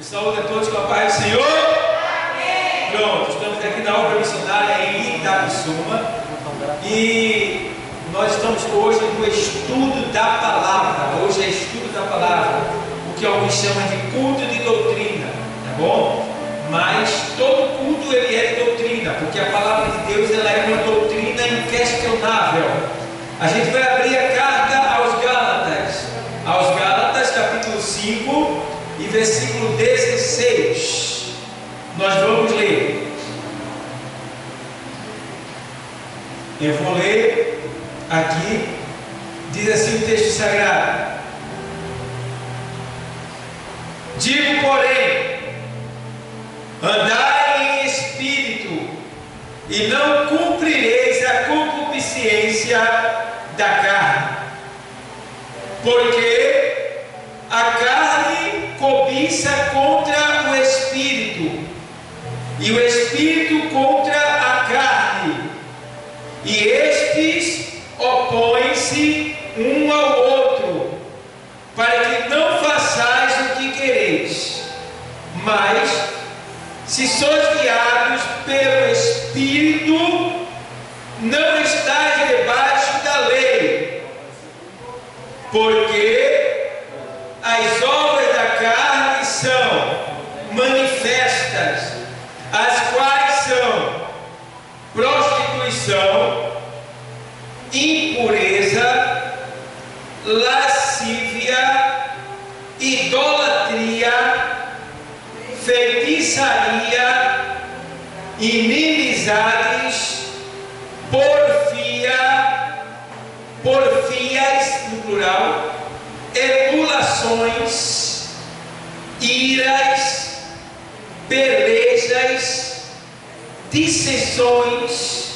Saúde a todos com a paz do Senhor. Amém. Pronto, estamos aqui na obra missionária em Itapissuma e nós estamos hoje no estudo da palavra. Hoje é estudo da palavra, o que alguns chamam de culto de doutrina, tá bom? Mas todo culto ele é de doutrina, porque a palavra de Deus ela é uma doutrina inquestionável. A gente vai abrir a carta aos Gálatas capítulo 5 e versículo 16. Nós vamos ler. Eu vou ler aqui. Diz assim o texto sagrado: digo, porém, andai em espírito, e não cumprireis a concupiscência da carne, porque a carne cobiça contra o espírito, e o espírito contra a carne, e estes opõem-se um ao outro, para que não façais o que quereis. Mas, se sois guiados pelo Espírito, não estáis debaixo da lei, porque as obras da carne são manifestas, as quais são prostituição, impureza, lascívia, idolatria, feitiçaria, inimizades, porfias no plural, emulações, iras, pelejas, dissensões,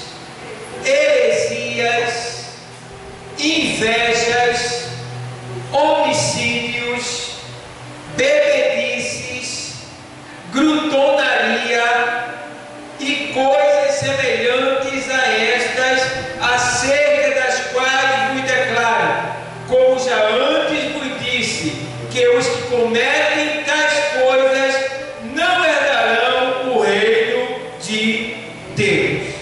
heresias, invejas, homicídios, bebedices, glutonaria e coisas semelhantes a estas, acerca das quais vos declaro, como já antes vos disse, que os que cometem tais coisas não herdarão o reino de Deus.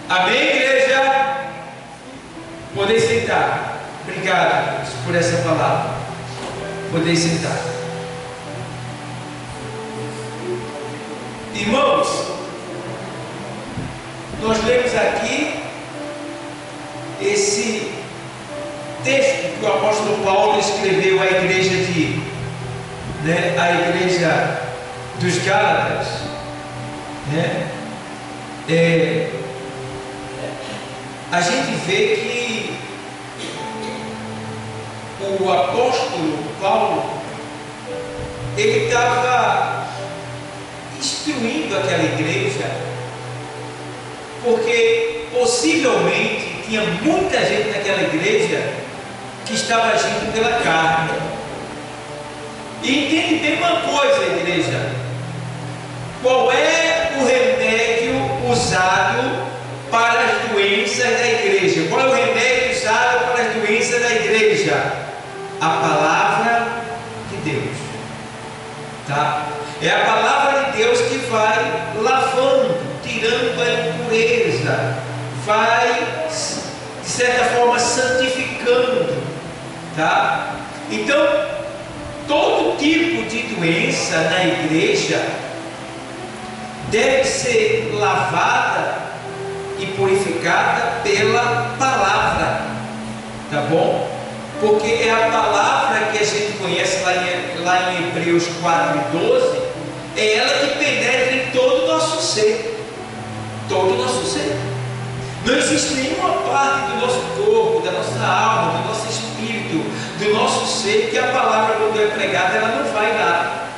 Amém, igreja? Podem sentar. Obrigado, Deus, por essa palavra. Podem sentar. Irmãos, nós lemos aqui esse texto que o apóstolo Paulo escreveu à igreja à igreja dos Gálatas, a gente vê que o apóstolo Paulo ele estava instruindo aquela igreja, porque possivelmente tinha muita gente naquela igreja que estava agindo pela carne. E entende bem uma coisa, igreja: qual é o remédio usado para as doenças da igreja? Qual é o remédio usado para as doenças da igreja? A palavra de Deus, tá? É a palavra de Deus que vai lavando, tirando a impureza, vai, de certa forma, santificando, tá? Então, todo tipo de doença na igreja deve ser lavada e purificada pela palavra, tá bom? Porque é a palavra que a gente conhece lá em Hebreus 4:12, é ela que penetra em todo o nosso ser, todo o nosso ser. Não existe nenhuma parte do nosso corpo, da nossa alma, do nosso espírito, do nosso ser, que a palavra, quando é pregada, ela não vai lá.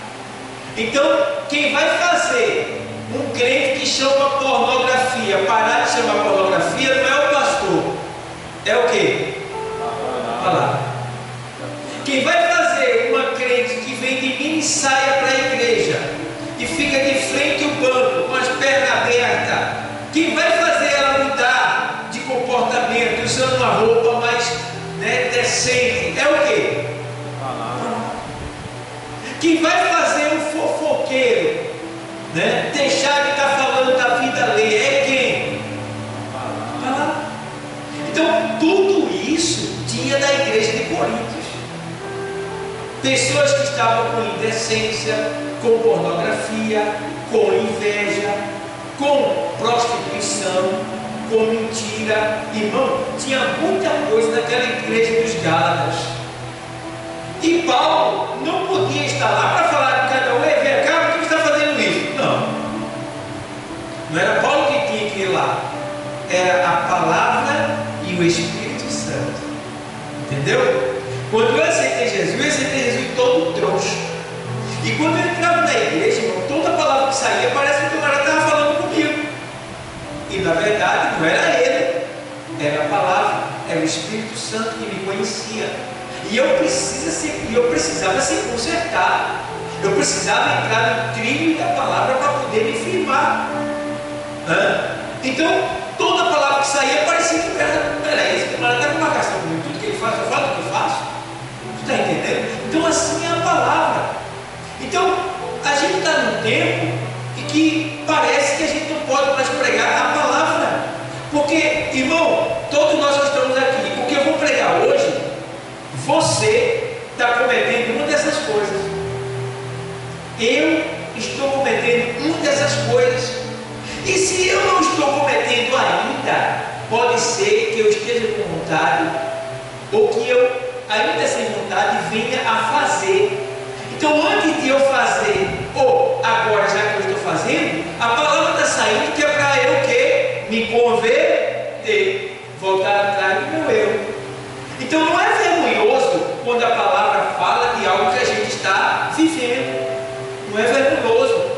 Então, quem vai fazer um crente que chama pornografia parar de chamar pornografia não é o pastor, é o quê? A palavra. Quem vai fazer uma crente que vem de mini saia para a igreja e fica de frente ao banco com as pernas abertas, quem vai fazer ela mudar de comportamento, usando uma roupa mais decente, é o quê? Quem vai fazer um fofoqueiro pessoas que estavam com indecência, com pornografia, com inveja, com prostituição, com mentira. Irmão, tinha muita coisa naquela igreja dos Gálatas. E Paulo não podia estar lá para falar com cada um: ei, vem cá, por que está fazendo isso? Não. Não era Paulo que tinha que ir lá. Era a palavra e o Espírito Santo. Entendeu? Quando eu aceitei Jesus todo trouxa. E quando eu entrava na igreja, irmão, toda palavra que saía, parece que o camarada estava falando comigo. E na verdade não era ele, era a palavra, era o Espírito Santo que me conhecia. E eu precisava ser consertado. Eu precisava entrar no trilho da palavra para poder me firmar. Então, toda palavra que saía parecia que era esse camarada está com uma questão comigo. Tudo que ele faz, eu falo o que eu faço. Você está entendendo? Então, assim é a palavra. Então, a gente está num tempo em que parece que a gente não pode mais pregar a palavra. Porque, irmão, todos nós estamos aqui. O que eu vou pregar hoje, você está cometendo uma dessas coisas. Eu estou cometendo uma dessas coisas. E se eu não estou cometendo ainda, pode ser que eu esteja com vontade, ou que eu, ainda sem vontade, venha a fazer. Então, antes de eu fazer, ou agora já que eu estou fazendo, a palavra está saindo que é para eu que me converter, voltar atrás do meu eu. Então, não é vergonhoso quando a palavra fala de algo que a gente está vivendo. Não é vergonhoso.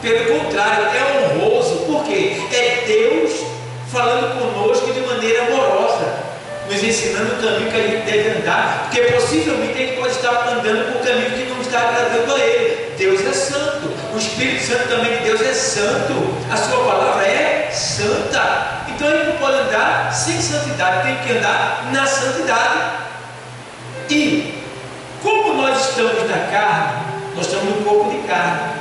Pelo contrário, é honroso. Por quê? É Deus falando conosco de maneira amorosa, nos ensinando o caminho que a gente deve andar, porque possivelmente a gente pode estar andando por um caminho que não está agradando a Ele. Deus é santo, o Espírito Santo também de Deus é santo, a sua palavra é santa. Então a gente não pode andar sem santidade, tem que andar na santidade. E como nós estamos na carne, nós estamos no corpo de carne.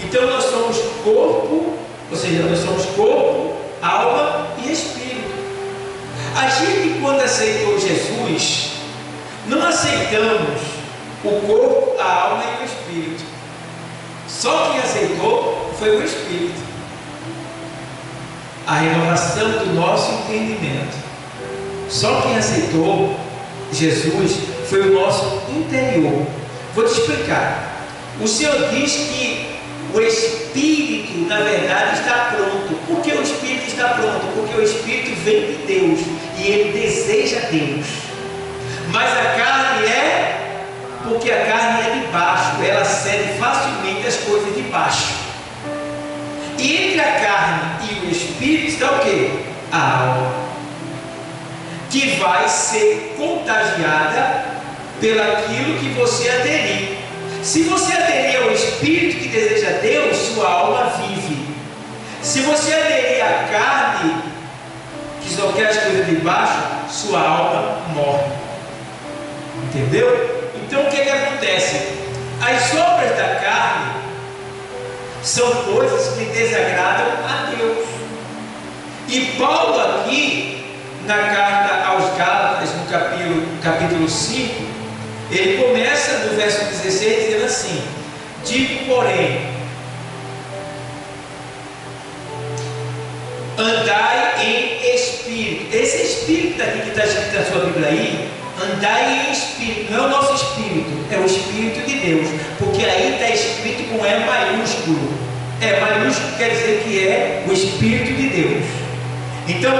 Então nós somos corpo, ou seja, nós somos corpo, alma e espírito. A gente, quando aceitou Jesus, não aceitamos o corpo, a alma e o espírito. Só quem aceitou foi o Espírito. A renovação do nosso entendimento. Só quem aceitou Jesus foi o nosso interior. Vou te explicar. O Senhor diz que o Espírito, na verdade, está pronto. Por que o Espírito está pronto? Porque o Espírito vem de Deus e ele deseja Deus. Mas a carne é, porque a carne é de baixo, ela cede facilmente as coisas de baixo. E entre a carne e o Espírito está o quê? A alma, que vai ser contagiada pelaquilo que você aderir. Se você aderir ao Espírito que deseja Deus, sua alma vive. Se você aderir à carne, que só quer as coisas de baixo, sua alma morre. Entendeu? Então o que acontece? As obras da carne são coisas que desagradam a Deus. E Paulo aqui, na carta aos Gálatas, no capítulo 5, ele começa no verso 16 dizendo assim: digo, porém, andai em espírito. Esse espírito daqui que está escrito na sua Bíblia aí, andai em espírito, não é o nosso espírito, é o Espírito de Deus, porque aí está escrito com E maiúsculo. E maiúsculo quer dizer que é o Espírito de Deus. Então,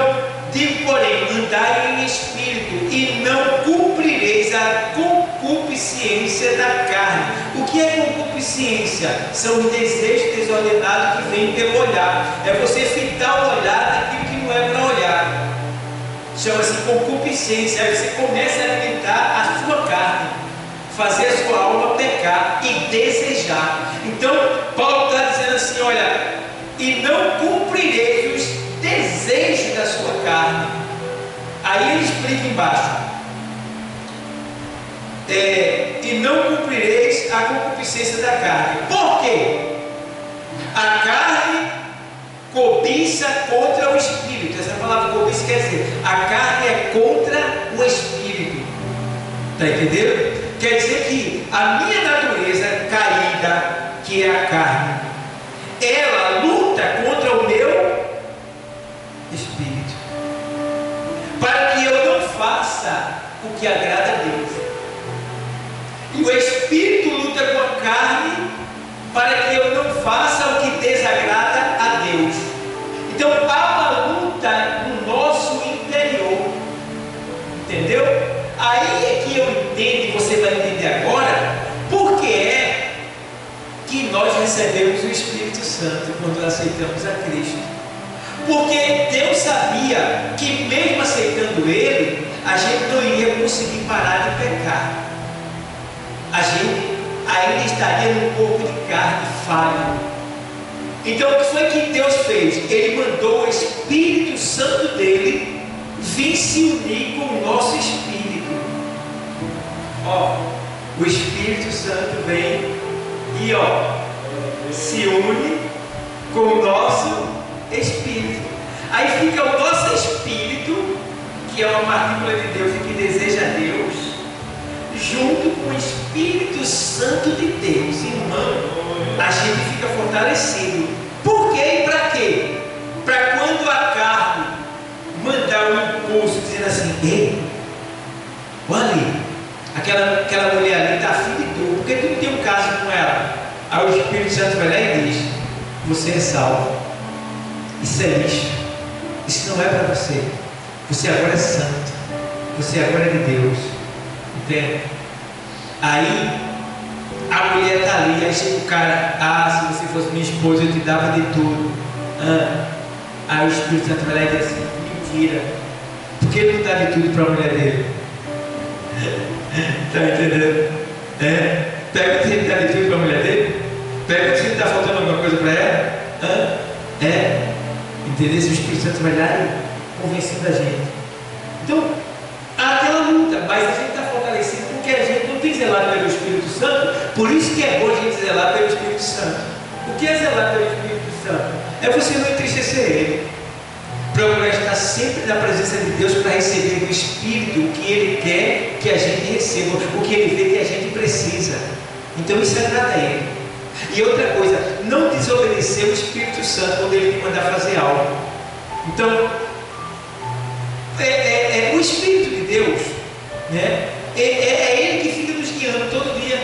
digo, porém, andai em espírito e não cumprireis a concupiscência da carne. O que é concupiscência? São os desejos desordenados que vêm pelo olhar. É você fitar o olhar daquilo que não é para olhar. Chama-se concupiscência. Aí você começa a alimentar a sua carne, fazer a sua alma pecar e desejar. Então, Paulo está dizendo assim: olha, e não cumprireis os desejos da sua carne. Aí ele explica embaixo: e não cumprireis a concupiscência da carne. Por quê? A carne cobiça contra o Espírito. Essa palavra cobiça quer dizer, a carne é contra o Espírito. Está entendendo? Quer dizer que a minha natureza caída, que é a carne, ela luta contra o meu espírito, para que eu não faça o que agrada a Deus. E o espírito luta com a carne para que eu não faça o que desagrada a Deus. Então há uma luta no nosso interior, entendeu? Aí é que eu entendo, e você vai entender agora, por que é que nós recebemos o Espírito Santo quando aceitamos a Cristo. Porque Deus sabia que mesmo aceitando Ele, a gente não iria conseguir parar de pecar. A gente ainda estaria num corpo de carne falho. Então o que foi que Deus fez? Ele mandou o Espírito Santo dele vir se unir com o nosso espírito. Ó, o Espírito Santo vem e se une com o nosso espírito. Aí fica o nosso espírito, que é uma partícula de Deus e que deseja a Deus, junto com o Espírito Santo de Deus. Irmão, a gente fica fortalecido. Por quê e para quê? Para quando a carne mandar um impulso dizendo assim: ei, olha ali, aquela mulher ali está afim de tu, porque tu não tem um caso com ela. Aí o Espírito Santo vai lá e diz: você é salvo, isso é lixo, isso não é para você, você agora é santo, você agora é de Deus. Entende? Aí a mulher está ali, aí chega o cara: se você fosse minha esposa eu te dava de tudo. Aí o Espírito Santo vai lá e diz assim: mentira, porque ele não dá de tudo para a mulher dele. Está entendendo? Pega se ele dá de tudo para a mulher dele, pega se ele está faltando alguma coisa para ela. Entendeu? Se o Espírito Santo vai lá e convencendo a gente. Então há aquela luta, mas a gente está fortalecido porque a gente não tem zelado pelo Espírito Santo. Por isso que é bom a gente zelar pelo Espírito Santo. O que é zelar pelo Espírito Santo? É você não entristecer ele, procurar estar sempre na presença de Deus para receber do Espírito o que Ele quer que a gente receba, o que Ele vê que a gente precisa. Então isso agrada a Ele. E outra coisa, não desobedecer o Espírito Santo quando Ele te mandar fazer algo. Então o Espírito de Deus, né? É Ele que fica nos guiando todo dia.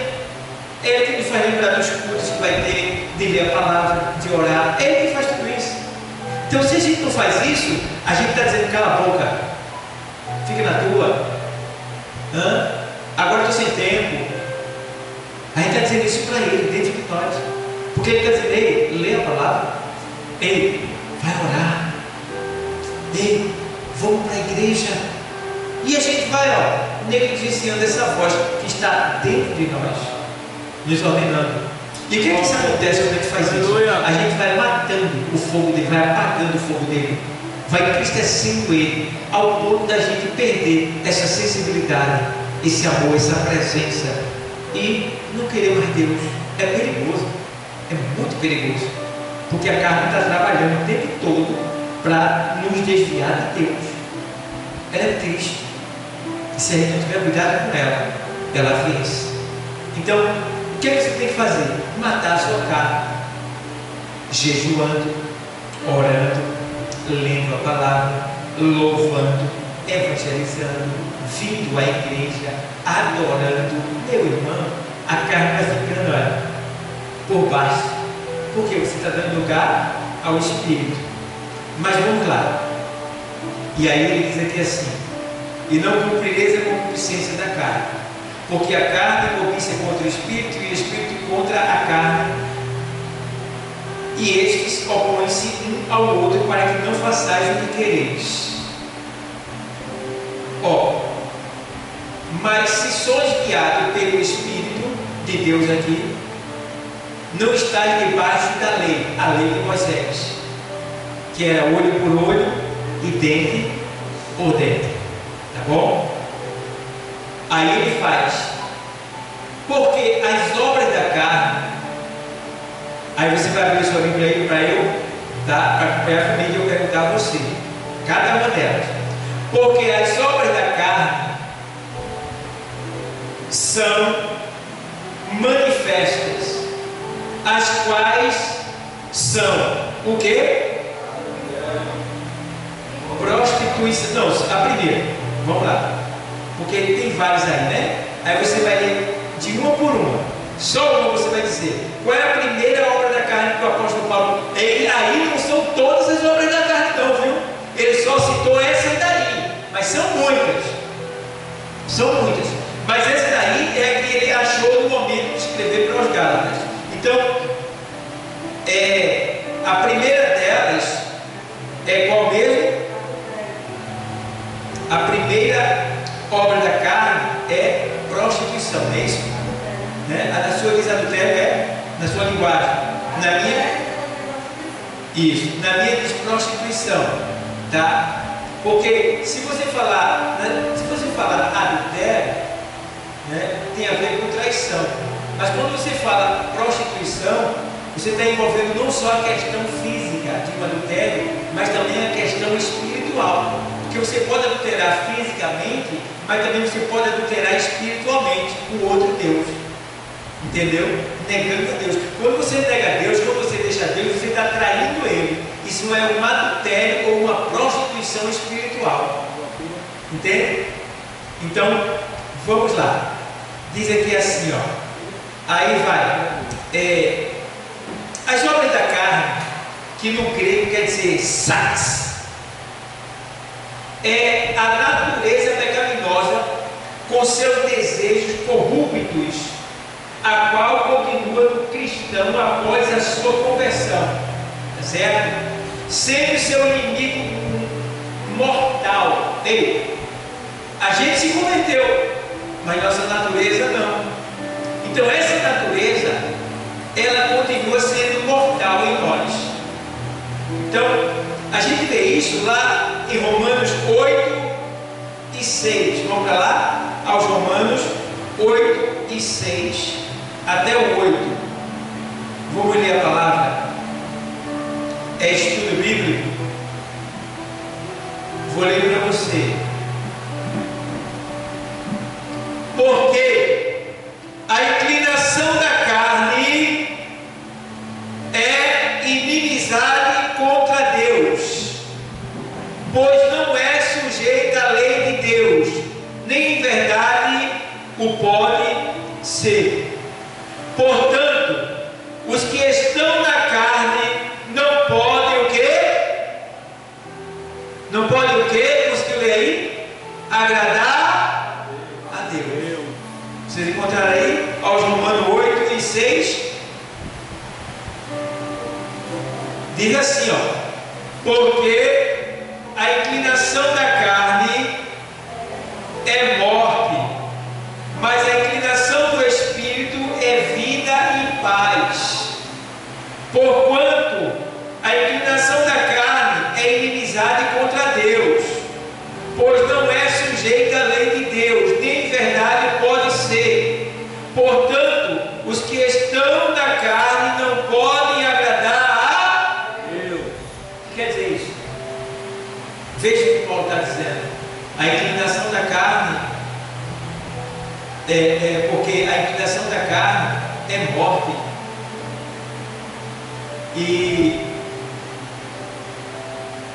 É Ele que nos faz lembrar dos cultos que vai ter, de ler a palavra, de orar. É Ele que faz tudo isso. Então se a gente não faz isso, a gente está dizendo: cala a boca, fica na tua, agora estou sem tempo. A gente está dizendo isso para Ele, dentro de nós, porque Ele está dizendo: ei, lê a palavra, ei, vai orar, ei, vamos para a igreja. E a gente vai negligenciando essa voz que está dentro de nós, nos ordenando. E o que isso acontece quando a gente faz isso? A gente vai matando o fogo dele, vai apagando o fogo dele, vai entristecendo ele, ao ponto da gente perder essa sensibilidade, esse amor, essa presença, e não querer mais Deus. É perigoso, é muito perigoso, porque a carne está trabalhando o tempo todo para nos desviar de Deus. Ela é triste, e se a gente não tiver cuidado com ela, ela vence. Então o que você tem que fazer? Matar a sua carne, jejuando, orando, lendo a palavra, louvando, evangelizando, vindo à igreja, adorando. Meu irmão, a carne vai ficando por baixo, porque você está dando lugar ao Espírito. Mas vamos lá. E aí ele diz aqui assim: e não cumprireis a concupiscência da carne, porque a carne é propícia contra o Espírito e o Espírito contra a carne, e estes opõem-se um ao outro para que não façais o que quereis. Mas se sois guiados pelo Espírito de Deus aqui, não estáis debaixo da lei, a lei de Moisés, que era olho por olho e dente por dente. Tá bom? Aí ele faz: porque as obras da carne. Aí você vai abrir sua Bíblia aí para eu, tá? Para acompanhar a família, eu perguntar a você, cada uma delas. Porque as obras da carne são manifestas, as quais são o quê? Prostituição. Não, a primeira, vamos lá, porque tem vários aí, né? Aí você vai ler de uma por uma, só uma você vai dizer qual é a primeira obra da carne que o apóstolo Paulo. Aí não são todas as obras da carne, não, viu? Ele só citou essa daí, mas são muitas, mas essa daí é a que ele achou no momento de escrever para os Gálatas. Então, a primeira delas é qual mesmo? A primeira obra da carne é prostituição, não é isso? Né? Na sua diz adultério na sua linguagem. Na minha, isso. Na minha diz prostituição, tá? Porque se você falar adultério, né, tem a ver com traição. Mas quando você fala prostituição, você está envolvendo não só a questão física de um adultério, mas também a questão espiritual. Porque você pode adulterar fisicamente, mas também você pode adulterar espiritualmente com outro Deus. Entendeu? Negando a Deus. Quando você nega a Deus, quando você deixa Deus, você está traindo Ele. Isso é um adultério ou uma prostituição espiritual. Entende? Então, vamos lá. Diz aqui assim, ó. Aí vai. As obras da carne, que no grego quer dizer sarx, é a natureza pecaminosa com seus desejos corruptos, a qual continua no cristão após a sua conversão, tá certo? Sendo seu inimigo mortal. A gente se converteu, mas nossa natureza não. Então essa natureza, ela continua sendo mortal em nós. Então a gente vê isso lá em Romanos 8 e 6. Vamos para lá? Aos Romanos 8 e 6 até o 8. Vamos ler a palavra. É estudo bíblico. Vou ler para você. Porque a inclinação da carne é inimizade contra Deus, pois não é sujeita à lei de Deus, nem em verdade o pode ser. Portanto, os que estão na carne não podem o quê? Não podem o quê? Os que lê aí? Agradar a Deus. Vocês encontraram aí? Aos Romanos 8 e 6. Diz assim, ó. Porque a inclinação da carne é morte, mas a inclinação do Espírito é vida e paz. Porquanto a inclinação da carne é inimizade contra Deus, pois não é sujeita à lei de Deus, nem em verdade pode ser. Portanto, os que estão na carne não podem agradar a Deus. O que quer dizer isso? Veja o que Paulo está dizendo. A inclinação da carne porque a inclinação da carne é morte, e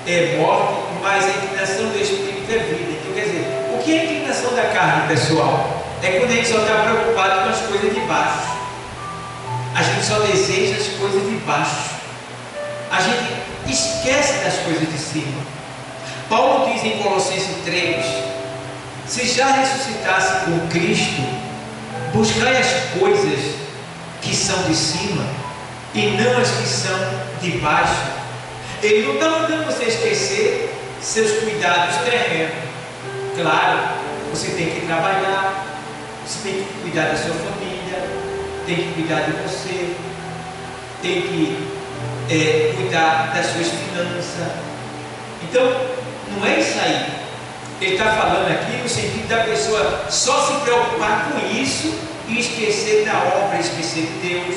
é morte, mas a inclinação do Espírito é vida. Então, quer dizer, o que é a inclinação da carne, pessoal? É quando a gente só está preocupado com as coisas de baixo. A gente só deseja as coisas de baixo. A gente esquece das coisas de cima. Paulo diz em Colossenses 3: se já ressuscitasse com Cristo, buscai as coisas que são de cima e não as que são de baixo. Ele não está mandando você esquecer seus cuidados terrenos. Claro, você tem que trabalhar, você tem que cuidar da sua família, tem que cuidar de você, tem que cuidar das suas finanças. Então, não é isso aí. Ele está falando aqui no sentido da pessoa só se preocupar com isso e esquecer da obra, esquecer de Deus.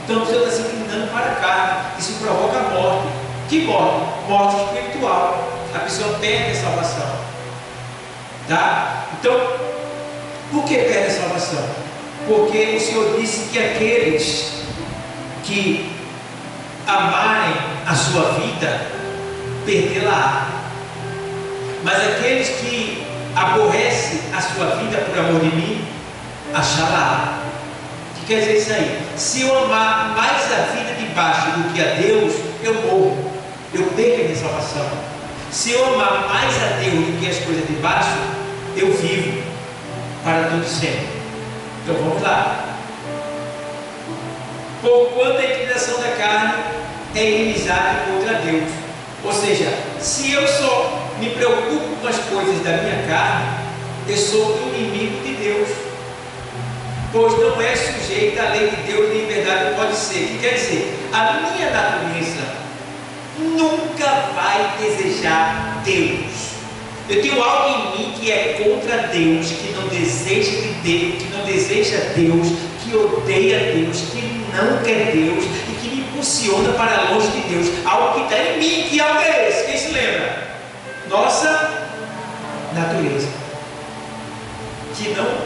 Então a pessoa está se inclinando para a carne. Isso provoca morte. Que morte? Morte espiritual. A pessoa perde a salvação. Tá? Então, Por que perde a salvação? Porque o Senhor disse que aqueles que amarem a sua vida, perdê-la. Mas aqueles que aborrecem a sua vida por amor de mim, achá-la. O que quer dizer isso aí? Se eu amar mais a vida de baixo do que a Deus, eu morro, eu perco a minha salvação. Se eu amar mais a Deus do que as coisas de baixo, eu vivo para todo sempre. Então vamos lá. Porquanto a inclinação da carne é inimizade contra Deus. Ou seja, se eu só me preocupo com as coisas da minha carne, eu sou inimigo de Deus, pois não é sujeito à lei de Deus, nem verdade pode ser. O que quer dizer? A minha natureza nunca vai desejar Deus. Eu tenho algo em mim que é contra Deus, que não deseja de Deus, que não deseja Deus, que odeia Deus, que não quer Deus e que me impulsiona para longe de Deus. Algo que está em mim. Que algo é esse? Quem se lembra? Nossa natureza, que não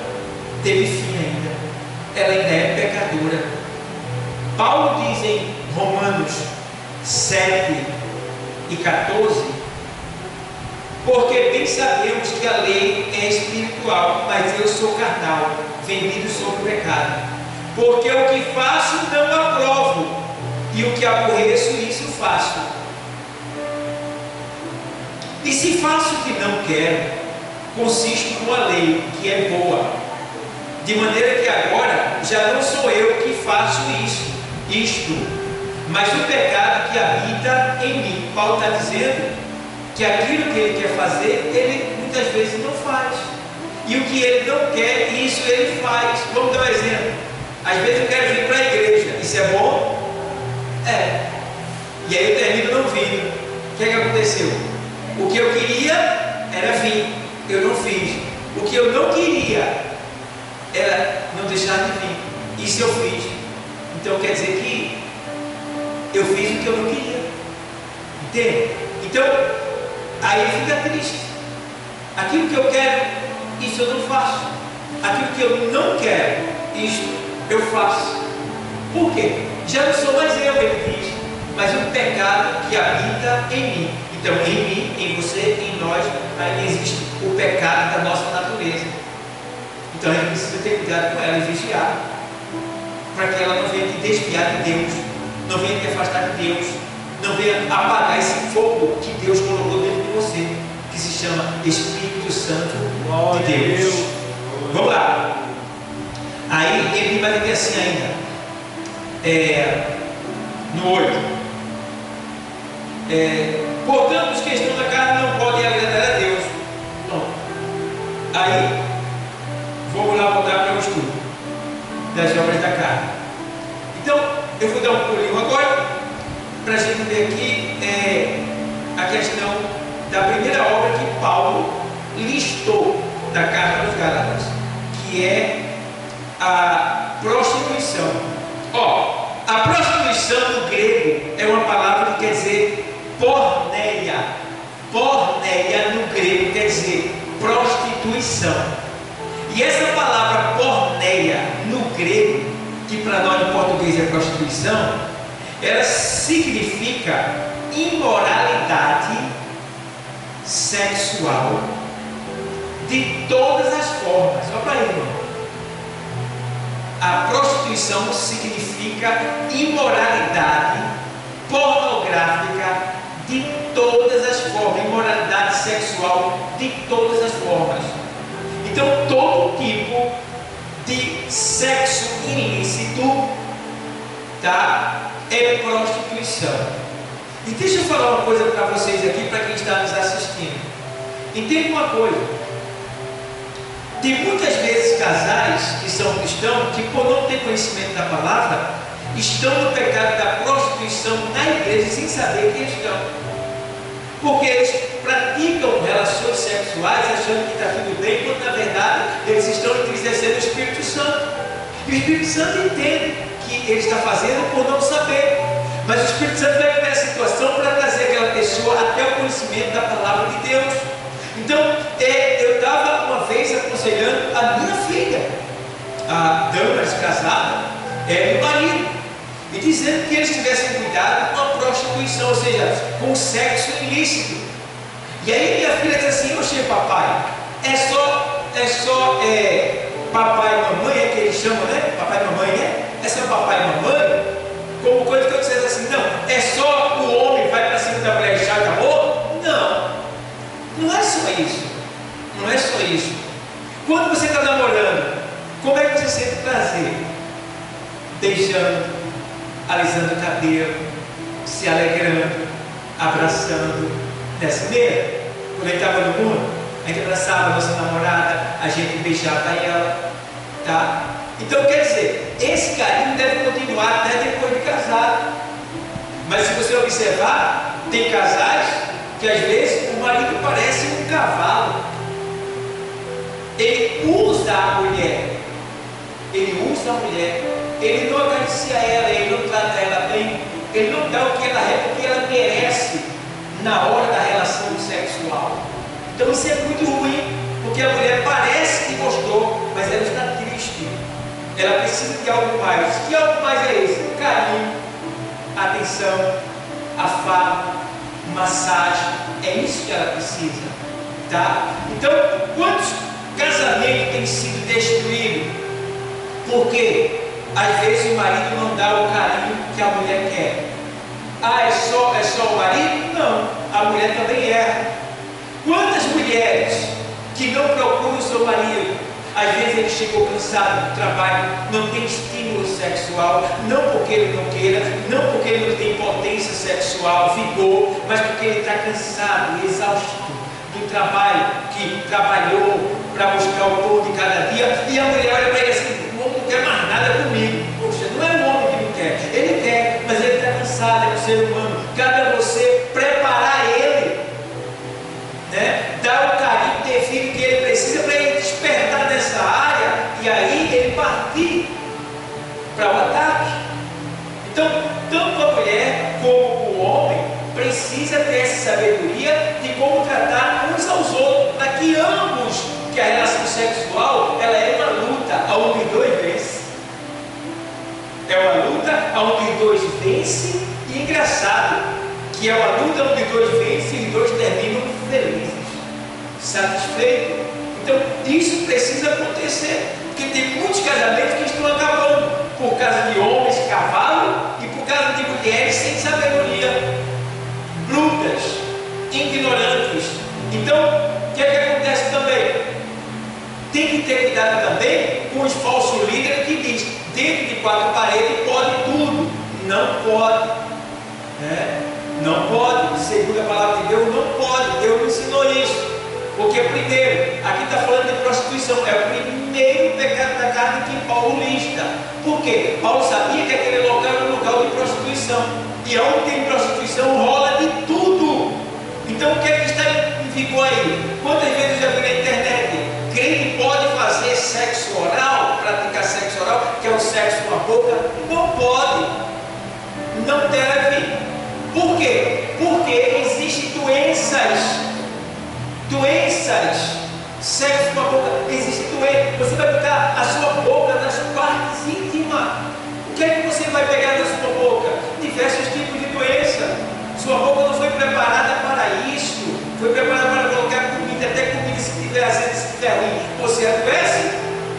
teve fim ainda, ela ainda é pecadora. Paulo diz em Romanos 7 e 14: porque bem sabemos que a lei é espiritual, mas eu sou carnal, vendido sobre o pecado. Porque o que faço não aprovo, e o que aborreço, isso faço. E se faço o que não quero, consisto com a lei, que é boa. De maneira que agora já não sou eu que faço isto, mas o pecado que habita em mim. Paulo está dizendo que aquilo que ele quer fazer, ele muitas vezes não faz. E o que ele não quer, isso ele faz. Vamos dar um exemplo. Às vezes eu quero vir para a igreja. Isso é bom? É. E aí eu termino não vindo. O que é que aconteceu? O que eu queria era vir. Eu não fiz. O que eu não queria era não deixar de vir. Isso eu fiz. Então quer dizer que eu fiz o que eu não queria. Entende? Então, aí fica triste. Aquilo que eu quero, isso eu não faço. Aquilo que eu não quero, isso eu faço. Por quê? Já não sou mais eu, ele diz, mas o pecado que habita em mim. Então, em mim, em você, em nós, aí existe o pecado da nossa natureza. Então, a gente precisa ter cuidado com ela e vigiar, para que ela não venha te desviar de Deus, não venha te afastar de Deus, não venha apagar esse fogo que Deus colocou dentro de você, que se chama Espírito Santo de Deus. Vamos lá. Aí ele vai dizer assim ainda, no 8. Portanto, os que estão na carne não podem agradar a Deus. Não. Aí, vamos lá voltar para o estudo das obras da carne. Então, eu vou dar um pulinho agora, para a gente ver aqui a questão da primeira obra que Paulo listou da carta aos Gálatas, que é a prostituição. A prostituição no grego é uma palavra que quer dizer porneia. Porneia no grego quer dizer prostituição. E essa palavra porneia no grego, que para nós em português é prostituição, ela significa imoralidade sexual de todas as formas. Olha para aí, irmão. A prostituição significa imoralidade pornográfica de todas as formas, imoralidade sexual de todas as formas. Então, todo tipo de sexo ilícito, tá, é prostituição. E deixa eu falar uma coisa para vocês aqui, para quem está nos assistindo. Entenda uma coisa. Tem muitas vezes casais que são cristãos que, por não ter conhecimento da palavra, estão no pecado da prostituição na igreja sem saber que estão. Porque eles praticam relações sexuais achando que está tudo bem, quando na verdade eles estão entristecendo o Espírito Santo. E o Espírito Santo entende que ele está fazendo por não saber. Mas o Espírito Santo vai ver a situação para trazer aquela pessoa até o conhecimento da palavra de Deus. Então, eu estava uma vez aconselhando aconselhando a minha filha, a dama descasada, meu marido, e dizendo que eles tivessem cuidado com a prostituição, ou seja, com o sexo ilícito. E aí minha filha diz assim: oxe, papai, é só papai e mamãe, é que eles chamam, né? Papai e mamãe, né? É só papai e mamãe, como coisa que eu dissesse assim: não, é só o homem vai para cima da mulher e já acabou? Não, não é só isso. Não é só isso. Quando você está namorando, como é que você sente prazer? Beijando, alisando o cabelo, se alegrando, abraçando, nessa mesmo? Quando a gente estava no mundo, a gente abraçava a nossa namorada, a gente beijava ela, tá? Então quer dizer, esse carinho deve continuar até depois de casado. Mas se você observar, tem casais que às vezes o marido parece um cavalo. Ele usa a mulher, ele não acaricia ela, ele não trata ela bem, ele não dá o que ela merece na hora da relação sexual. Então isso é muito ruim, porque a mulher parece que gostou, mas ela está triste. Ela precisa de algo mais. Que algo mais é esse? Carinho, atenção, afago, massagem. É isso que ela precisa, tá? Então, quantos casamentos têm sido destruídos? Porque às vezes o marido não dá o carinho que a mulher quer. É só o marido? Não, a mulher também erra. Quantas mulheres que não procuram o seu marido, às vezes ele chegou cansado do trabalho, não tem estímulo sexual, não porque ele não queira, não porque ele não tem potência sexual, vigor, mas porque ele está cansado, exausto do trabalho que trabalhou para buscar o pão de cada dia, e a mulher olha para ele assim: o homem não quer mais nada comigo. Poxa, não é o homem que não quer, ele quer, mas ele está cansado, é um ser humano. Cabe a você preparar ele, né? Dar o carinho devido que ele precisa para ele despertar dessa área e aí ele partir para o ataque. Então, tanto a mulher como o homem precisa ter essa sabedoria de como tratar uns aos outros, para que ambos, que a relação sexual ela é uma luta onde os dois vencem. É uma luta onde os dois vencem, e engraçado que é uma luta onde os dois vencem e os dois terminam felizes, satisfeitos. Então isso precisa acontecer, porque tem muitos casamentos que estão acabando por causa de homens cavalo e por causa de mulheres sem sabedoria, brutas, ignorantes. Então o que é que acontece também? Tem que ter cuidado também com os falsos líderes que diz: dentro de quatro paredes pode tudo. Não pode, né? Não pode, segundo a palavra de Deus, não pode. Deus não ensinou isso. Porque primeiro, aqui está falando de prostituição, é o primeiro pecado da carne que Paulo lista. Por quê? Paulo sabia que aquele local era um local de prostituição, e onde tem prostituição rola de tudo. Então o que é que está em vigor aí? Quantas vezes eu já vi na internet: crente pode fazer sexo oral, praticar sexo oral, que é o sexo com a boca? Não pode, não deve. Por quê? Porque existem doenças, sexo com a boca, existe doença. Você vai botar a sua boca nas partes íntimas. O que é que você vai pegar na sua boca? Diversos tipos de doença. Sua boca não foi preparada para isso, foi preparada para colocar comida, até comida, se tiver azeite, se tiver ruim, você adoece.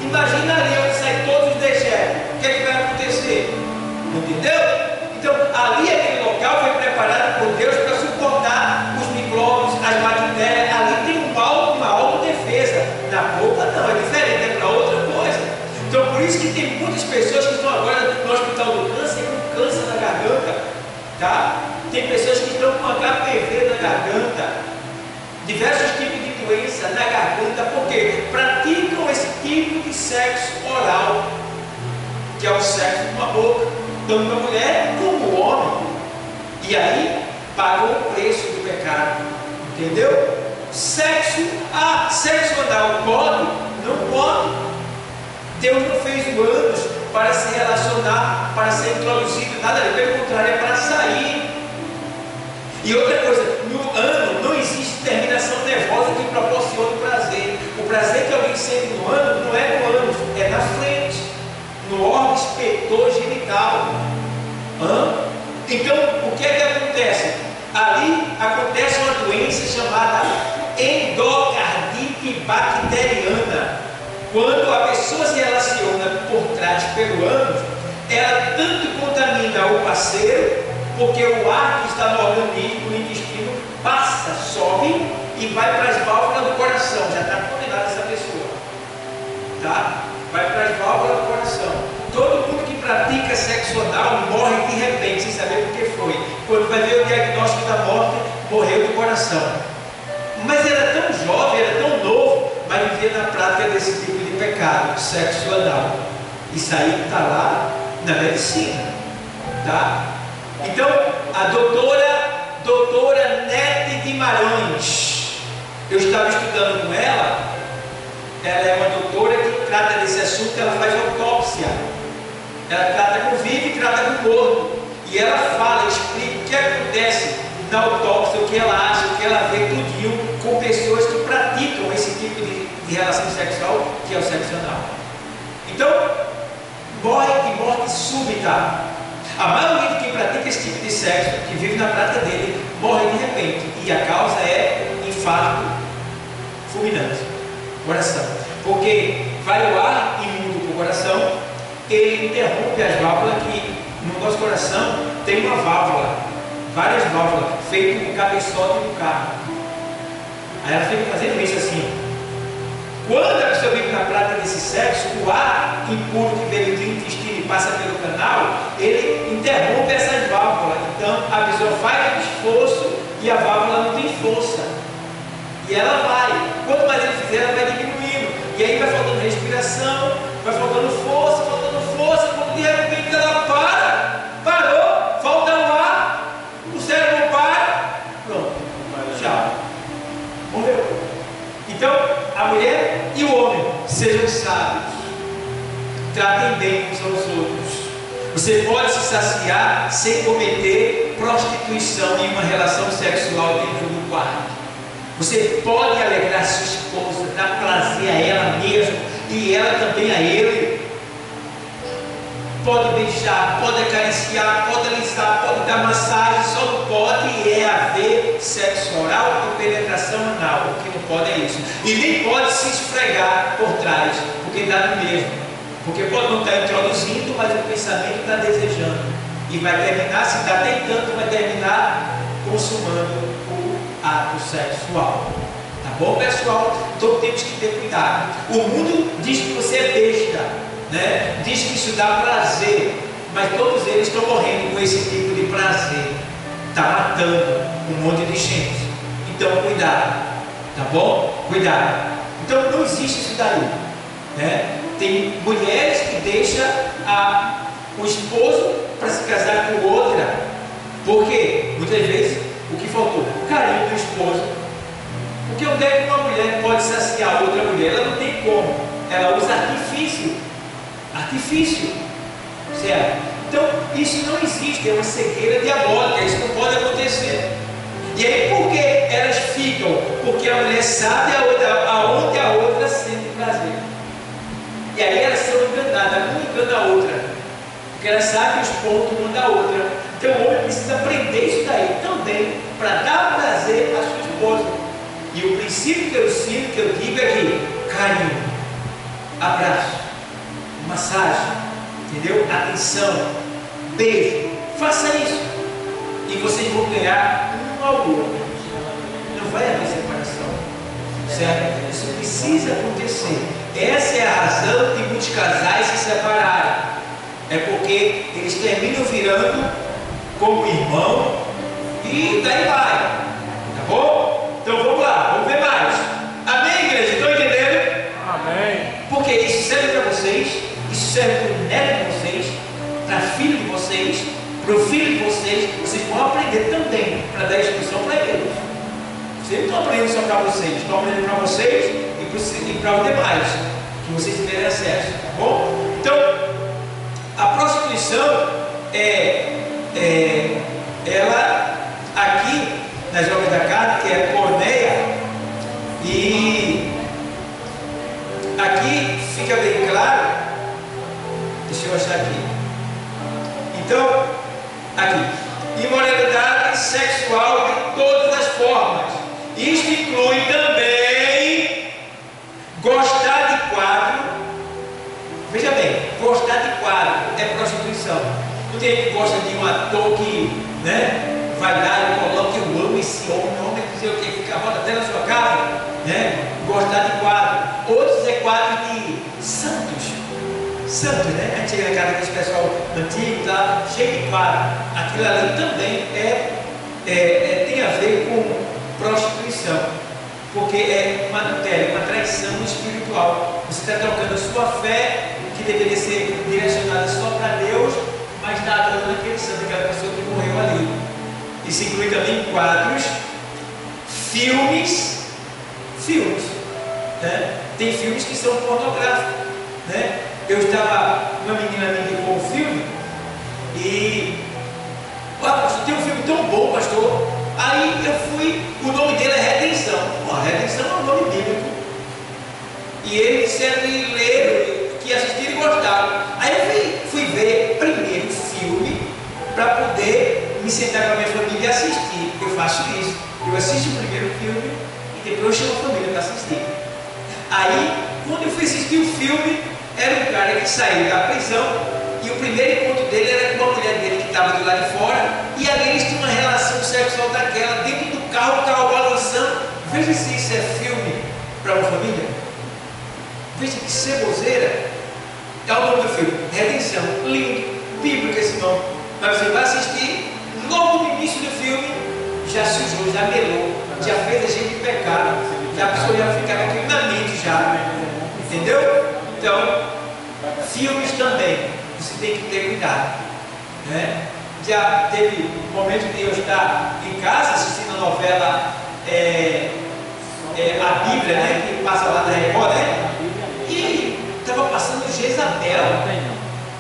Imagina ali onde sai todos os dejetos, o que é que vai acontecer? Entendeu? Então, ali aquele local foi preparado por Deus para suportar os micróbios, as bactérias. Ali tem uma autodefesa. Na boca não, é diferente, é para outra coisa. Então, por isso que tem muitas pessoas que estão agora no hospital do câncer com câncer na garganta, tá? Tem pessoas que estão com HPV na garganta, diversos tipos de doença na garganta, porque praticam esse tipo de sexo oral, que é o sexo com a boca, tanto a mulher como o homem. E aí pagam o preço do pecado, entendeu? Sexo anal pode? Não pode. Deus não fez o ânus para se relacionar, para ser introduzido, nada ali, pelo contrário, é para sair. E outra coisa, no ano não existe terminação nervosa que proporcione o prazer. O prazer que alguém sente no ânus, não é no ânus, é na frente, no órgão excretor genital. Então, o que é que acontece? Ali acontece uma doença chamada endocardite bacteriana. Quando a pessoa se relaciona por trás pelo ânus, ela tanto contamina o parceiro, porque o ar que está no organismo, no intestino, passa, sobe e vai para as válvulas do coração. Já está condenada essa pessoa, tá? Vai para as válvulas do coração. Todo mundo que pratica sexo anal morre de repente, sem saber por que foi. Quando vai ver o diagnóstico da morte, morreu do coração. Mas era tão jovem, era tão novo, mas vivia na prática desse tipo de pecado, sexo anal. Isso aí está lá na medicina, tá? Então, a doutora Nete Guimarães, eu estava estudando com ela é uma doutora que trata desse assunto, ela faz autópsia, ela trata com vivo e trata com morto, e ela fala, explica o que acontece na autópsia, o que ela acha, o que ela vê tudinho com pessoas que praticam esse tipo de relação sexual, que é o sexo anal. Então, morre de morte súbita. A maioria de quem pratica esse tipo de sexo, que vive na prática dele, morre de repente, e a causa é infarto fulminante, coração, porque vai o ar imundo para o coração, ele interrompe as válvulas, que no nosso coração tem uma válvula, várias válvulas, feito com cabeçote do carro. Aí ela fica fazendo isso assim. Quando a pessoa vive na prática desse sexo, o ar impuro que veio do intestino e passa pelo canal, ele interrompe essas válvulas. Então a pessoa faz um esforço e a válvula não tem força. E ela vai. Quanto mais ele fizer, ela vai diminuindo. E aí vai faltando respiração, vai faltando força, quando de repente ela parou, falta o ar, o cérebro para, pronto, tchau. Morreu. Então, a mulher e o homem, sejam sábios, tratem bem uns aos outros. Você pode se saciar sem cometer prostituição em uma relação sexual dentro do quarto. Você pode alegrar sua esposa, dar prazer a ela mesmo e ela também a ele. Pode beijar, pode acariciar, pode alisar, pode dar massagem, só não pode haver sexo oral e penetração anal. O que não pode é isso. E nem pode se esfregar por trás, porque dá no mesmo. Porque pode não estar introduzindo, mas o pensamento está desejando. E vai terminar, se está tentando, vai terminar consumando o ato sexual. Tá bom, pessoal? Então temos que ter cuidado. O mundo diz que você é besta, né? Diz que isso dá prazer, mas todos eles estão morrendo com esse tipo de prazer. Está matando um monte de gente. Então cuidado, tá bom? Cuidado. Então não existe isso daí, né? Tem mulheres que deixam o esposo para se casar com outra, porque muitas vezes o que faltou? O carinho do esposo. Porque onde é que uma mulher pode saciar outra mulher? Ela não tem como. Ela usa artifício, certo? Então isso não existe, é uma cegueira diabólica, isso não pode acontecer. E aí por que elas ficam? Porque a mulher sabe aonde a outra sente prazer, e aí elas são enganadas, uma engana a outra, porque elas sabem os pontos uma da outra. Então o homem precisa aprender isso daí também, para dar prazer à sua esposa. E o princípio que eu ensino, que eu digo é que carinho, abraço, massagem, entendeu? Atenção, beijo, faça isso e vocês vão ganhar um ao outro. Não vai haver separação, certo? Isso precisa acontecer. Essa é a razão de muitos casais se separarem, é porque eles terminam virando como irmão e daí vai, tá bom? Então vamos lá, vamos ver mais. Amém, igreja? Estão entendendo? Amém. Porque isso serve para vocês, isso serve para o neto de vocês, para filho de vocês, para o filho de vocês. Vocês vão aprender também para dar instrução para eles. Vocês não estão aprendendo só para vocês, estão aprendendo para vocês e para os demais, que vocês tiverem acesso, tá bom? Então, a prostituição ela aqui nas obras da carne, que é porneia, e Então, aqui, imoralidade sexual de todas as formas. Isto inclui também gostar de quadro. Veja bem, gostar de quadro é prostituição. Não tem gente que gosta de um ator que, né, vai dar e coloca, eu amo esse homem dizer o que, fica a roda até na sua casa, né? Gostar de quadro. Outros é quadro de santos, né? A gente chega na casa desse pessoal antigo, tá cheio de quadro. Aquilo ali também tem a ver com prostituição, porque é uma adultério, uma traição espiritual. Você está trocando a sua fé, que deveria ser direcionada só para Deus, mas está adorando aquele santo, aquela pessoa que morreu ali. Isso inclui também quadros, filmes, né? Tem filmes que são pornográficos, né? Uma menina me indicou um filme e, pastor, tem um filme tão bom, pastor. Aí eu fui, o nome dele é Redenção. Redenção é um nome bíblico. E eles disseram que leram, que assistiram e gostaram. Aí eu fui ver primeiro o filme para poder me sentar com a minha família e assistir. Eu faço isso. Eu assisto o primeiro filme e depois eu chamo a família para assistir. Aí, quando eu fui assistir o filme, era um cara que saiu da prisão e o primeiro encontro dele era com uma mulher dele que estava do lado de fora, e ali eles tinham uma relação sexual daquela dentro do carro, o carro balançando. Veja se isso é filme para uma família. Veja que ceboseira. É o nome do filme, Redenção. Lindo, bíblico esse nome. Mas você vai assistir, logo no início do filme já sujou, já melou, já fez a gente pecar, já a pessoa já fica com aquilo na mente já, entendeu? Então, filmes também, você tem que ter cuidado, né? Já teve um momento de eu estar em casa assistindo a novela A Bíblia, né? Que passa lá na Record, né? E estava passando Jezabel.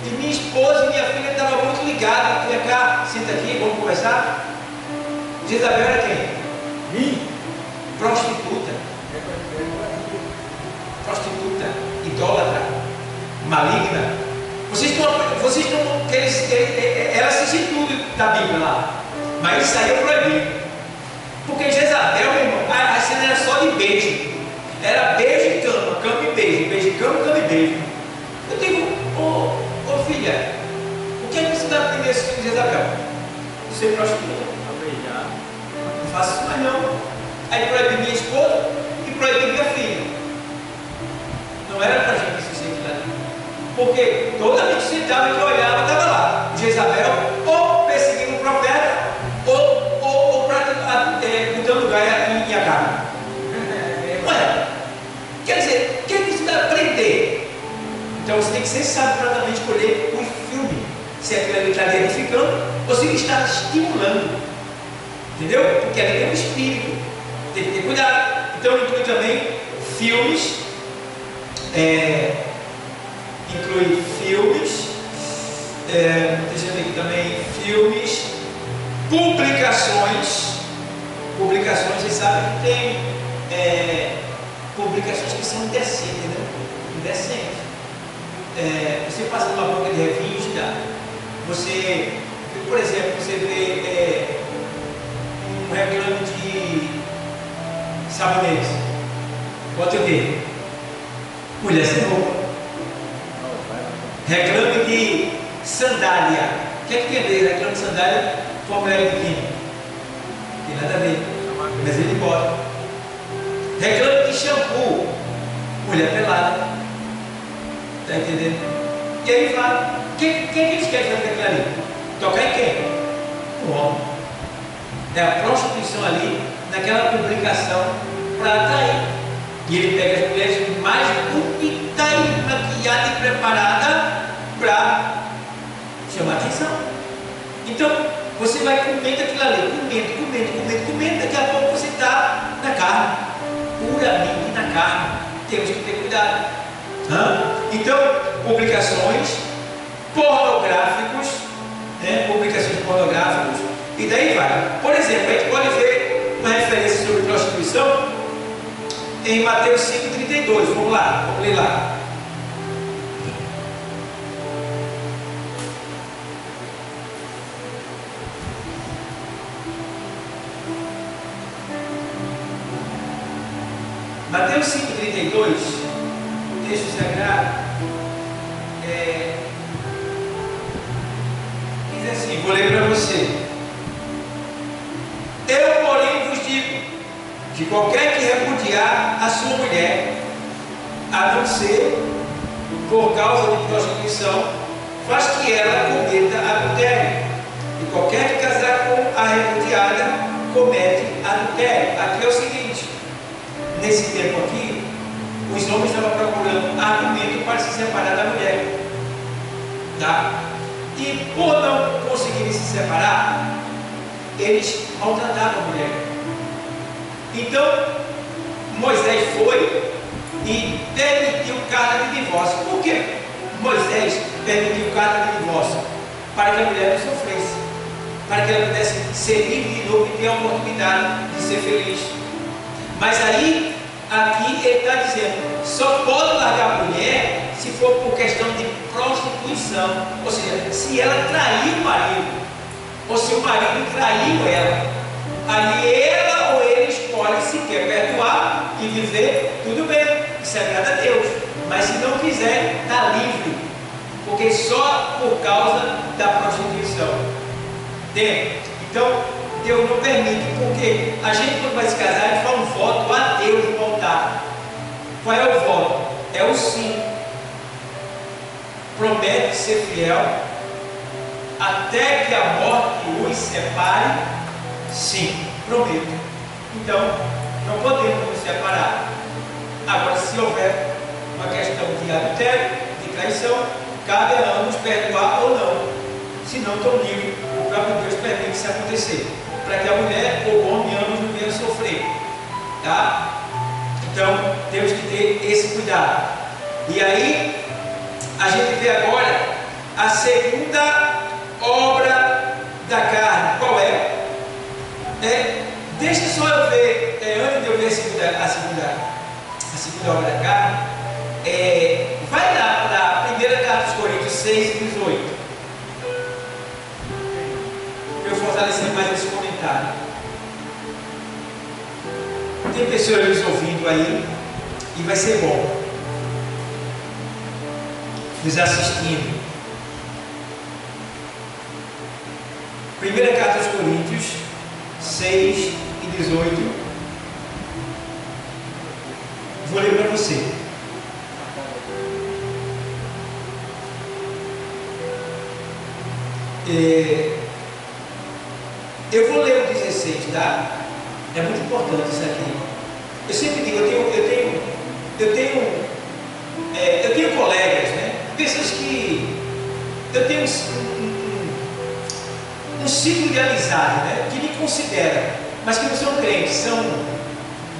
E minha esposa e minha filha estavam muito ligadas. Vem cá, senta aqui, vamos conversar. Jezabel era quem? Prostituta, idólatra, maligna. Vocês estão ela assiste tudo da Bíblia lá, mas isso aí é proibido. Porque Jezabel, meu irmão, a cena era só de beijo. Era beijo e cama, cama e beijo, beijo e cama e beijo. Eu digo, ô filha, o que é que você está aprendendo esse filho de Jezabel? Ser prostituta. Não faço isso mais não. Aí proibi minha esposa e proibi minha filha. Não era para a gente se sentir ali. Porque toda vez que sentava que eu olhava, estava lá Jezabel, ou perseguindo o profeta, ou botando gaia em Acabe. Não é? Quer dizer, o que você vai aprender? Então você tem que ser sábio para também escolher o filme. Se aquilo ali está edificando ou se ele está estimulando. Entendeu? Porque ali tem um espírito. Tem que ter cuidado. Então inclui também filmes. Inclui filmes. Deixa eu ver aqui também. Filmes. Publicações. Publicações, vocês sabem que tem publicações que são indecentes, né? Indecentes. Você passa numa banca de revista, você, por exemplo, você vê um reclame de sabonete. Bota o quê? Mulher sem roupa. Reclame de sandália. O que é que tem a ver reclame de sandália com a mulher de biquíni? Tem nada a ver, mas ele bota. Reclame de shampoo, mulher pelada. Está entendendo? E aí vai. Quem que eles querem fazer aquilo ali? Tocar em quem? O homem. É a prostituição ali, naquela publicação, para atrair. E ele pega as mulheres mais bonitas, maquiadas e preparadas para chamar atenção. Então, você vai comendo aquilo ali, comendo, daqui a pouco você está na carne, puramente na carne. Temos que ter cuidado. Então, publicações pornográficas, né? Publicações pornográficas, e daí vai. Por exemplo, a gente pode ver uma referência sobre prostituição em Mateus 5,32. Vamos lá, vamos ler lá. Mateus 5,32, texto sagrado, diz assim, vou ler para você. Eu, porém, vos digo, que qualquer que repudiar a sua mulher, a não ser por causa de prostituição, faz que ela cometa adultério. E qualquer que casar com a repudiada, comete adultério. Aqui é o seguinte, nesse tempo aqui, os homens estavam procurando argumento para se separar da mulher, tá? E por não conseguirem se separar, eles maltratavam a mulher. Então Moisés foi e permitiu carta de divórcio. Por quê? Moisés permitiu carta de divórcio para que a mulher não sofresse, para que ela pudesse ser livre de novo e ter a oportunidade de ser feliz. Mas aí, aqui ele está dizendo, só pode largar a mulher se for por questão de prostituição, ou seja, se ela traiu o marido, ou se o marido traiu ela, aí ela ou ele escolhe se quer perdoar e viver, tudo bem, isso agrada a Deus, mas se não quiser, está livre, porque só por causa da prostituição. Entende? Então, Deus não permite, porque a gente quando vai se casar, a gente faz um voto a Deus no altar. Qual é o voto? É o sim. Promete ser fiel até que a morte os separe. Sim, prometo. Então, não podemos nos separar. Agora, se houver uma questão de adultério, de traição, cabe a ambos perdoar ou não. Se não estão livres, o próprio Deus permite isso acontecer, para que a mulher ou o homem ambos não venham sofrer, tá? Então temos que ter esse cuidado. E aí a gente vê agora a segunda obra da carne. Qual é? Deixa só eu ver, antes de eu ver a segunda obra da carne, vai lá para a primeira carta dos Coríntios 6:18. Fortalecer mais esse comentário. Tem pessoas nos ouvindo aí e vai ser bom nos assistindo. Primeira carta aos Coríntios 6:18. Vou ler para você. Eu vou ler o 16, tá? É muito importante isso aqui. Eu sempre digo, eu tenho colegas, né? Pessoas que eu tenho um ciclo de amizade, né? Que me consideram, mas que não são crentes, são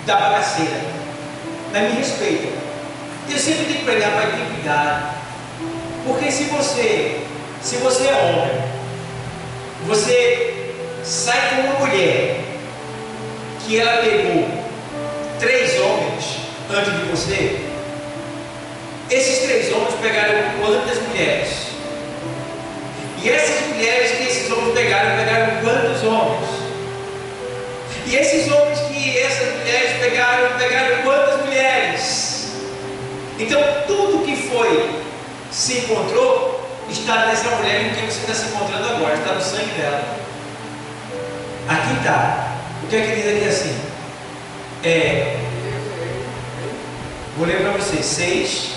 da bagaceira, mas me respeitam. Eu sempre digo para ele, rapaz, tem cuidado, porque se você é homem, você sai com uma mulher que ela pegou 3 homens antes de você, esses 3 homens pegaram quantas mulheres? E essas mulheres que esses homens pegaram quantos homens? E esses homens que essas mulheres pegaram quantas mulheres? Então tudo que se encontrou está nessa mulher com quem você está se encontrando agora, está no sangue dela. Aqui está. O que é que diz aqui assim? Vou ler para vocês 6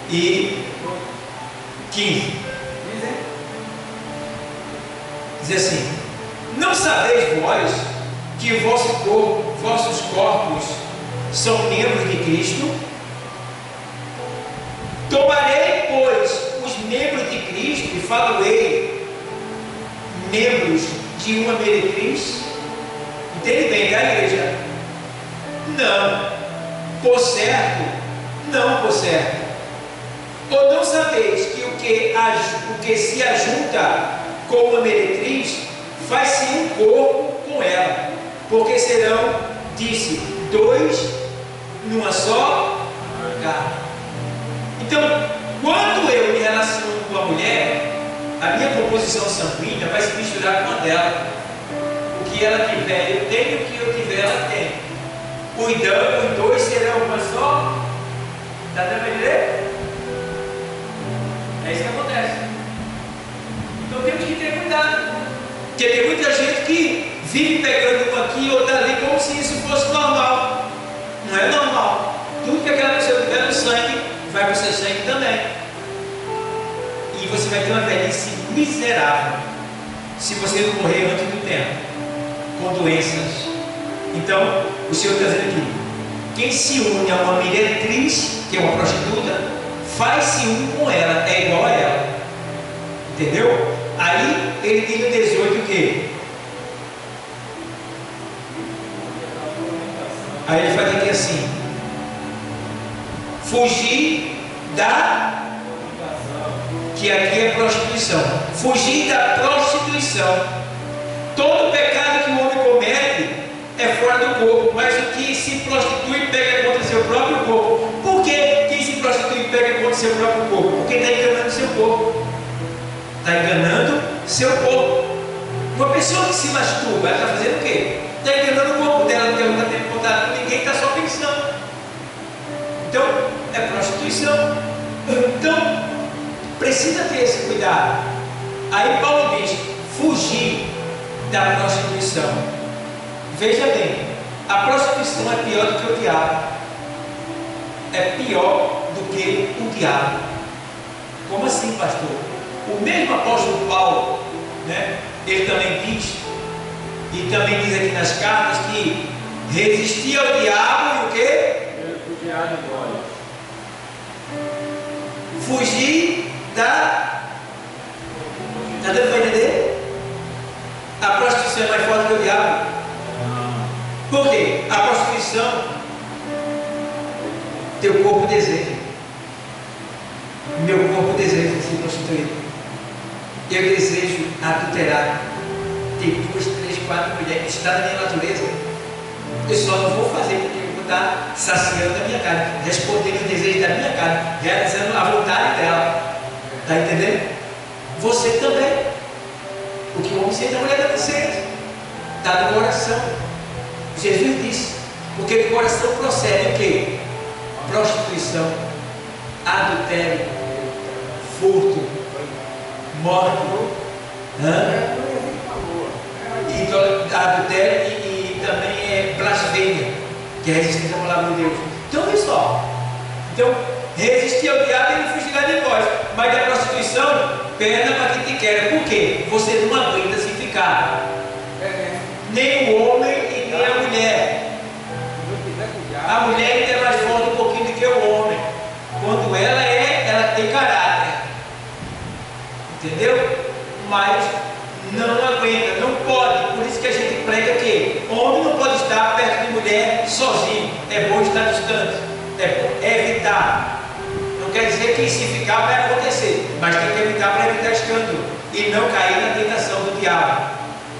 e 15. Diz assim: não sabeis vós que vossos corpos são membros de Cristo? Tomarei, pois, os membros de Cristo e falo-ei membros de uma meretriz? Entende bem, tá, igreja? Não, por certo, não por certo. Ou não sabeis que o que se ajunta com uma meretriz faz-se um corpo com ela, porque serão, disse, 2 numa só carne. Então, quando eu me relaciono com a mulher, a minha composição sanguínea vai se misturar com a dela. O que ela tiver, eu tenho, o que eu tiver, ela tem. Os dois serão uma só. Está dando para entender? É isso que acontece. Então temos que ter cuidado. Porque tem muita gente que vive pegando um aqui ou outra ali como se isso fosse normal. Não é normal. Tudo que aquela pessoa tiver no sangue vai para o seu sangue também. E você vai ter uma velhice miserável se você não morrer antes do tempo, com doenças. Então, o Senhor está dizendo aqui: quem se une a uma meretriz, que é uma prostituta, faz-se um com ela, é igual a ela. Entendeu? Aí ele diz no 18 o quê? Aí ele faz aqui assim: fugir da, que aqui é prostituição, fugir da prostituição. Todo pecado que o homem comete é fora do corpo, mas o que se prostitui pega contra seu próprio corpo. Por que quem se prostitui pega contra seu próprio corpo? Porque está enganando seu corpo. Está enganando seu corpo. Uma pessoa que se masturba, ela está fazendo o quê? Está enganando o corpo dela, porque ela não está tendo contato com ninguém, está só pensando. Então, é prostituição. Então, precisa ter esse cuidado. Aí Paulo diz: fugir da prostituição. Veja bem, a prostituição é pior do que o diabo. É pior do que o diabo. Como assim, pastor? O mesmo apóstolo Paulo, né, ele também diz, e também diz aqui nas cartas, que resistia ao diabo e o quê? Fugir da... Está dando para entender? A prostituição é mais forte que o diabo. Por quê? A prostituição, teu corpo deseja. Meu corpo deseja se prostituir. Eu desejo adulterar. Ter 2, 3, 4 mulheres. Está na minha natureza. Eu só não vou fazer porque eu vou estar saciando a minha carne, respondendo os desejos da minha carne, realizando a vontade dela. Está entendendo? Você também. O que o homem sente, a mulher deve ser. Está no coração. Jesus disse, porque do coração procede o quê? Prostituição, adultério, furto, morte, adultério e também é blasfêmia, que é resistência à palavra de Deus. Então, pessoal, resistir ao diabo e ele fugirá de nós. Mas da prostituição, perna para quem te quer. Por quê? Você não aguenta se ficar. Nem o homem e nem a mulher. A mulher ainda é mais forte um pouquinho do que o homem. Quando ela tem caráter. Entendeu? Mas não aguenta, não pode. Por isso que a gente prega que homem não pode estar perto de mulher sozinho. É bom estar distante. É bom evitar. Não quer dizer que se ficar vai acontecer, mas tem que evitar para evitar escândalo e não cair na tentação do diabo.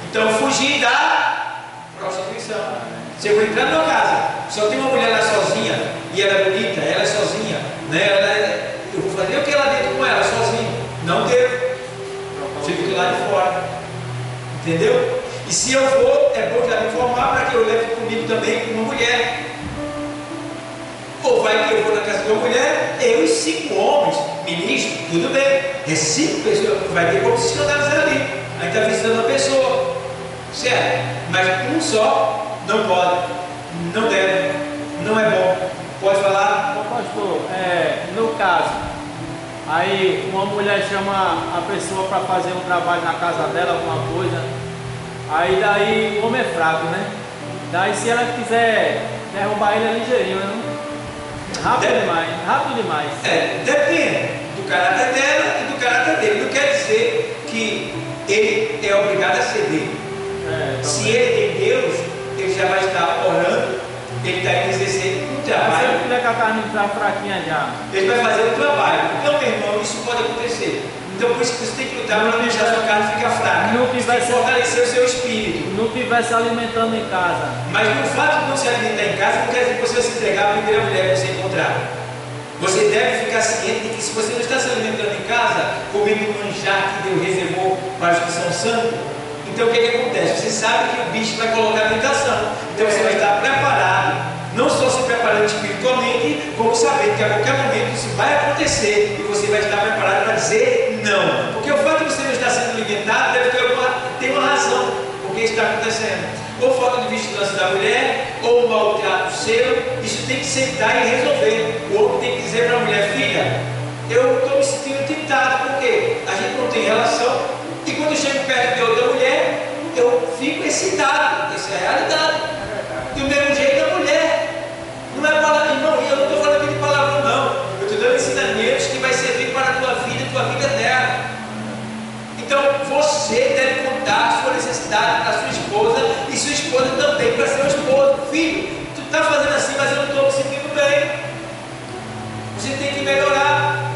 Então, fugir da prostituição. Se eu entrar numa casa, só tem uma mulher lá sozinha, e ela é bonita, ela é sozinha, né? Eu vou fazer o que lá dentro com ela, sozinho? Não devo. Fico do lado de fora. Entendeu? E se eu vou, é bom já me informar para que eu leve comigo também uma mulher. Ou vai que eu vou na casa de uma mulher, eu e 5 homens, ministros, tudo bem. É 5 pessoas, vai ter como se escandalizar ali. Aí está visitando uma pessoa. Certo? Mas um só não pode, não deve, não é bom. Pode falar? Ô pastor, no caso, aí uma mulher chama a pessoa para fazer um trabalho na casa dela, alguma coisa, aí daí o homem é fraco, né? Daí se ela quiser derrubar ele é ligeirinho, né? Rápido demais. Depende do caráter dela e do caráter dele. Não quer dizer que ele é obrigado a ceder. Se ele tem Deus, ele já vai estar orando, ele está indo exercer um trabalho. Se ele tiver com a carne fraquinha já, ele vai fazer um trabalho. Então, meu irmão, isso pode acontecer. Então, por isso que você tem que lutar para não deixar a sua carne ficar fraca. Você tem que fortalecer o seu espírito. Não estiver se alimentando em casa. Mas no fato de não se alimentar em casa, não quer dizer que você vai se entregar à primeira mulher que você encontrar. Você deve ficar ciente de que se você não está se alimentando em casa, comendo o manjar que Deus reservou para os que são santos, então o que acontece? Você sabe que o bicho vai colocar a tentação. Então você vai estar preparado Não só se preparando espiritualmente, como sabendo que a qualquer momento isso vai acontecer e você vai estar preparado para dizer não. Porque o fato de você não estar sendo alimentado deve ter uma razão por que está acontecendo. Ou falta de vigilância da mulher, ou um mau trato seu. Isso tem que sentar e resolver. O homem tem que dizer para a mulher: filha, eu estou me sentindo tentado, porque a gente não tem relação, e quando eu chego perto de outra mulher, eu fico excitado. Essa é a realidade. Do mesmo jeito da mulher. Não é palavra, irmão, eu não estou falando aqui de palavrão, não. Eu estou dando ensinamentos que vai servir para a tua vida eterna. Então você deve contar a sua necessidade para a sua esposa, e sua esposa também para seu esposo. Filho, tu está fazendo assim, mas eu não estou me sentindo bem. Você tem que melhorar.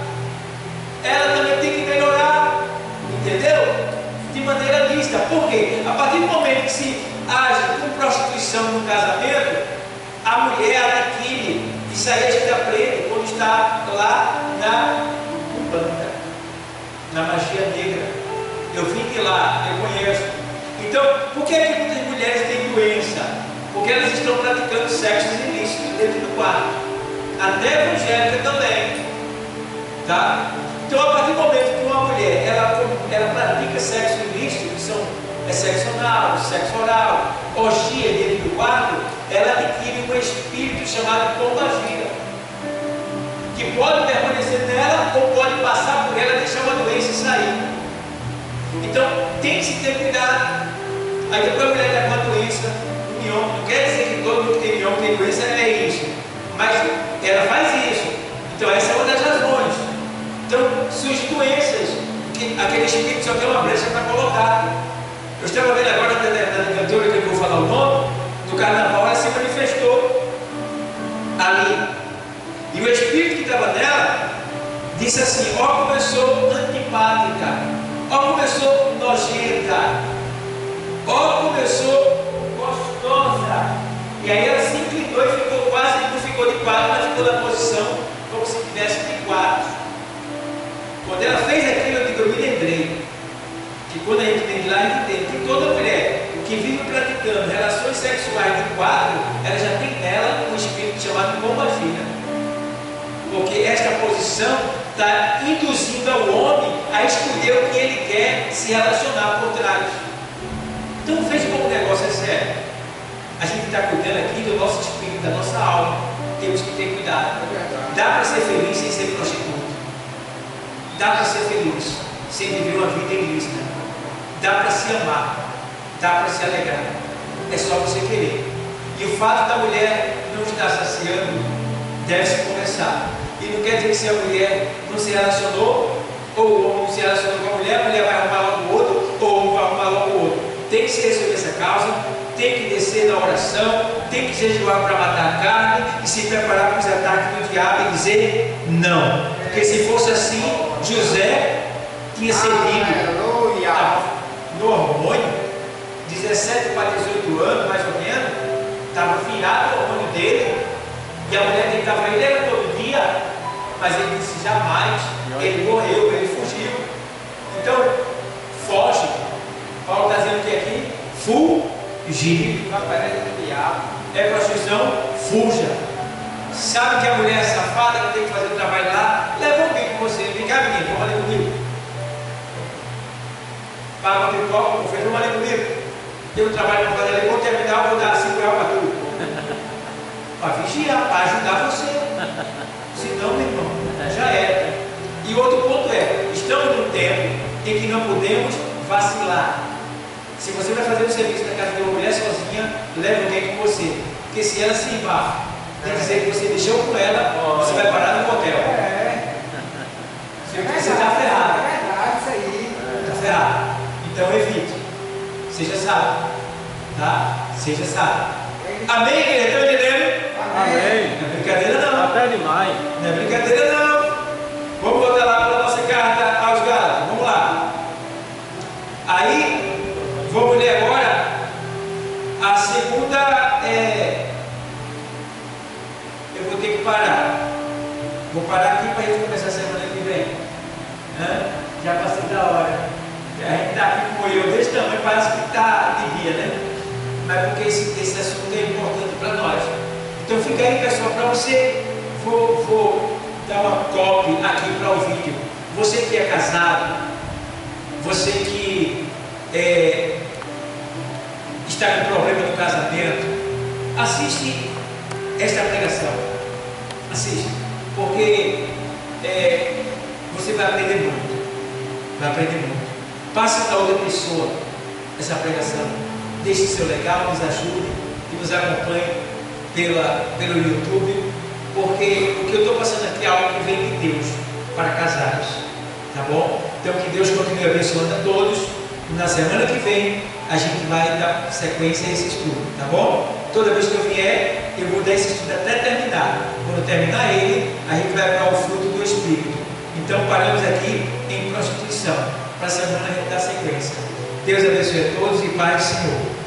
Ela também tem que melhorar. Entendeu? De maneira lícita. Por quê? A partir do momento que se age com prostituição no casamento, a mulher adquire, isso aí a gente aprende quando está lá na Umbanda, na magia negra. Eu vim de lá, eu conheço. Então, por que é que muitas mulheres têm doença? Porque elas estão praticando sexo ilícito dentro do quarto. Até evangélica também. Tá? Então, a partir do momento que uma mulher ela pratica sexo ilícito, que é sexo anal, sexo oral, orgia dentro do quarto, ela adquire um espírito chamado pombagira, que pode permanecer nela ou pode passar por ela, deixar uma doença e sair. Então tem que se ter cuidado. Aí depois a mulher está com uma doença, um mioma. Não quer dizer que todo mundo que tem mioma, tem doença, é isso, mas ela faz isso. Então essa é uma das razões. Então surgem doenças, que aquele espírito só tem uma brecha para colocar. Eu estava vendo agora na determinada cantora, que eu vou falar o nome, no carnaval ela se manifestou ali. E o espírito que estava nela disse assim: ó, como eu sou antipática, ó, como eu sou nojenta, ó, como eu sou gostosa. E aí ela se inclinou e ficou quase, não ficou de quatro, mas ficou na posição como se tivesse de quatro. Quando ela fez aquilo, eu me lembrei que quando a gente vem de lá, a gente tem que toda mulher que vive praticando relações sexuais de quatro, ela já tem nela um espírito chamado pombagira. Porque esta posição está induzindo ao homem a escolher o que ele quer se relacionar por trás. Então veja como o negócio é sério. A gente está cuidando aqui do nosso espírito, da nossa alma. Temos que ter cuidado. Dá para ser feliz sem ser prostituta. Dá para ser feliz sem viver uma vida ilícita. Dá para se amar. Dá para se alegrar. É só você querer. E o fato da mulher não estar saciando deve se conversar. E não quer dizer que se a mulher não se relacionou, ou o homem não se relacionou com a mulher vai arrumar logo o outro, ou o homem vai arrumar logo o outro. Tem que se resolver essa causa, tem que descer na oração, tem que jejuar para matar a carne e se preparar para os ataques do diabo e dizer não. Porque se fosse assim, José tinha cedido no hormônio, 17 para 18 anos mais ou menos, estava afinado o hormônio dele, e a mulher tentava ele era todo dia, mas ele disse jamais, ele morreu, ele fugiu. Então, foge. Paulo está dizendo que aqui, fugir. É prostituição, fuja. Sabe que a mulher é safada, que tem que fazer o trabalho lá, leva alguém com você. Vem cá, menino, vamos ali comigo. Paga uma pipoca, vamos ali comigo. Tem um trabalho para fazer ali, vou terminar, vou dar 5 reais para tu. Para vigiar, para ajudar você. Senão, meu irmão, já era. E outro ponto é, estamos num tempo em que não podemos vacilar. Se você vai fazer um serviço na casa de uma mulher sozinha, leve alguém com você. Porque se ela se embarca, quer dizer que você deixou com ela, você vai parar no hotel. Você está ferrado. É verdade, isso aí. Está ferrado. Então evite. Seja sábio. Tá? Seja sábio. Amém, igreja? Estão entendendo? Amém. Não é brincadeira não. Até demais. Não é brincadeira não. Vamos voltar lá para a nossa carta aos Gálatas. Vamos lá. Aí, vamos ler agora a segunda. Eu vou ter que parar. Vou parar aqui para a gente começar a semana que vem. Já passei da hora. A gente está aqui com eu desse tamanho, parece que está de dia, né? Mas porque esse assunto é importante para nós. Então fica aí, pessoal, para você, vou dar uma copy aqui para o vídeo. Você que é casado, você que está com problema no casamento, assiste esta pregação. Assiste, porque você vai aprender muito. Vai aprender muito. Passe para outra pessoa essa pregação. Deixe seu legal, nos ajude e nos acompanhe pelo YouTube, porque o que eu estou passando aqui é algo que vem de Deus para casais, tá bom? Então que Deus continue abençoando a todos. Na semana que vem a gente vai dar sequência a esse estudo, tá bom? Toda vez que eu vier, eu vou dar esse estudo até terminar. Quando terminar ele, a gente vai para o fruto do Espírito. Então paramos aqui em prostituição. Para a semana a gente dá sequência. Deus abençoe a todos e paz do Senhor.